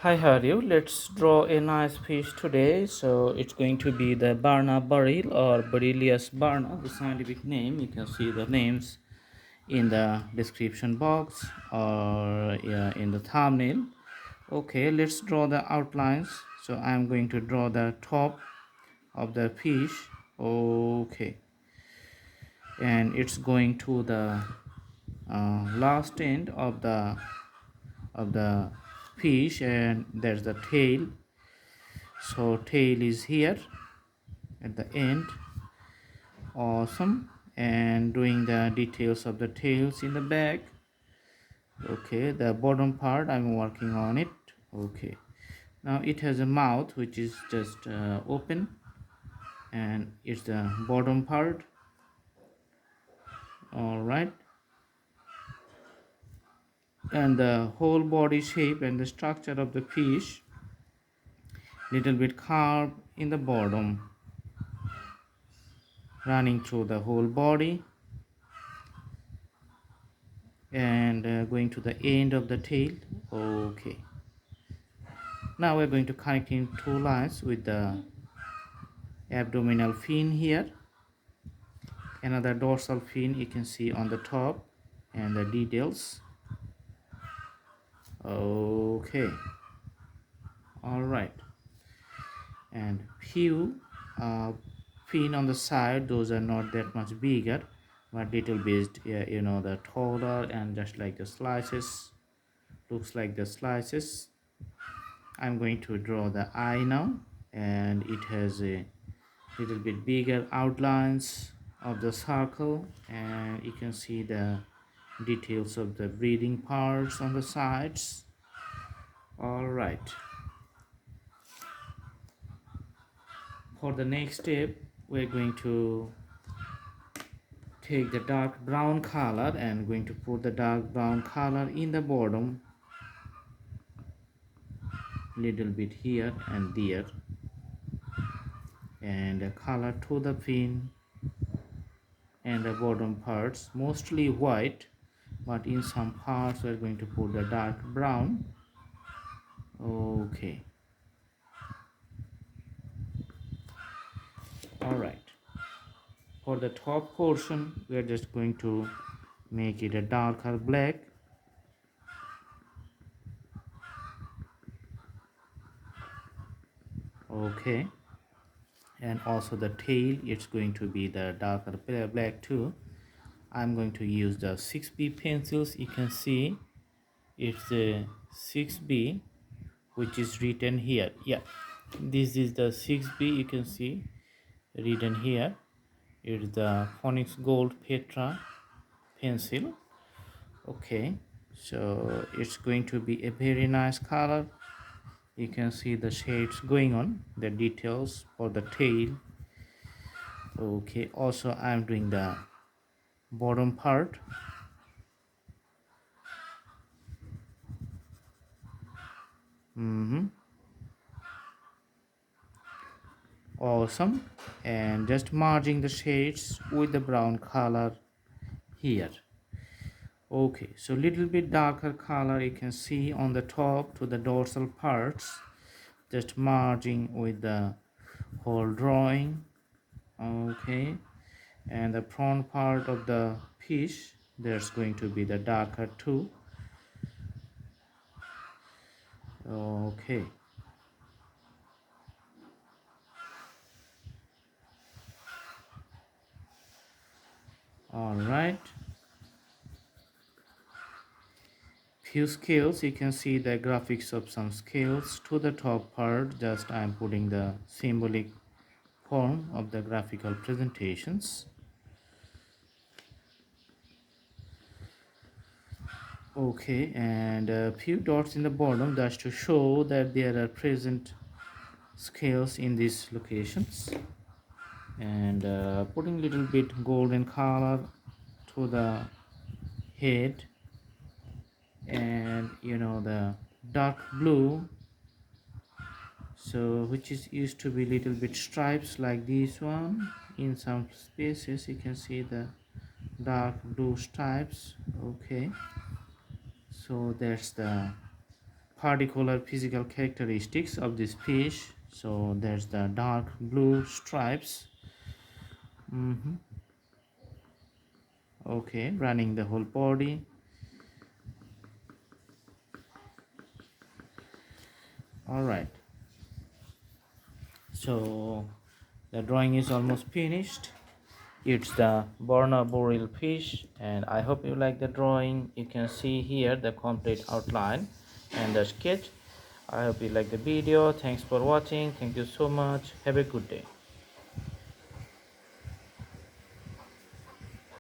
Hi, how are you? Let's draw a nice fish today. So it's going to be the Barna baril or Barilius Barna, the scientific name. You can see the names in the description box or in the thumbnail. Okay, let's draw the outlines. So I'm going to draw the top of the fish. Okay, and it's going to the last end of the fish, and there's the tail. So tail is here at the end. Awesome. And doing the details of the tails in the back. Okay, the bottom part I'm working on it. Okay, now it has a mouth which is just open, and it's the bottom part. All right, and the whole body shape and the structure of the fish little bit carved in the bottom, running through the whole body, and going to the end of the tail. Okay, now we're going to connect in two lines with the abdominal fin here, another dorsal fin you can see on the top, and the details. Okay, all right, and few fin on the side, those are not that much bigger but little bit the taller, and just like the slices, looks like the slices. I'm going to draw the eye now, and it has a little bit bigger outlines of the circle, and you can see the details of the breathing parts on the sides. All right, for the next step we're going to take the dark brown color and going to put the dark brown color in the bottom, little bit here and there, and the color to the fin and the bottom parts mostly white, but in some parts we're going to put the dark brown. Okay, all right, for the top portion we are just going to make it a darker black. Okay, and also the tail, it's going to be the darker black too. I'm going to use the 6B pencils. You can see it's a 6B which is written here. Yeah, this is the 6B, you can see written here. It's the Phonics Gold Petra pencil. Okay, so it's going to be a very nice color. You can see the shades going on, the details for the tail. Okay, also I'm doing the bottom part. Awesome, and just merging the shades with the brown color here. Okay, so little bit darker color you can see on the top to the dorsal parts, just merging with the whole drawing. Okay, and the front part of the fish, there's going to be the darker too. Okay, all right, few scales, you can see the graphics of some scales to the top part. Just I'm putting the symbolic form of the graphical presentations. Okay, and a few dots in the bottom, that's to show that there are present scales in these locations, and putting little bit golden color to the head, and the dark blue, so which is used to be little bit stripes like this one. In some spaces you can see the dark blue stripes. Okay, so that's the particular physical characteristics of this fish. So there's the dark blue stripes. Okay, running the whole body. All right, so the drawing is almost finished. It's the Barna baril fish, and I hope you like the drawing. You can see here the complete outline and the sketch. I hope you like the video. Thanks for watching. Thank you so much. Have a good day.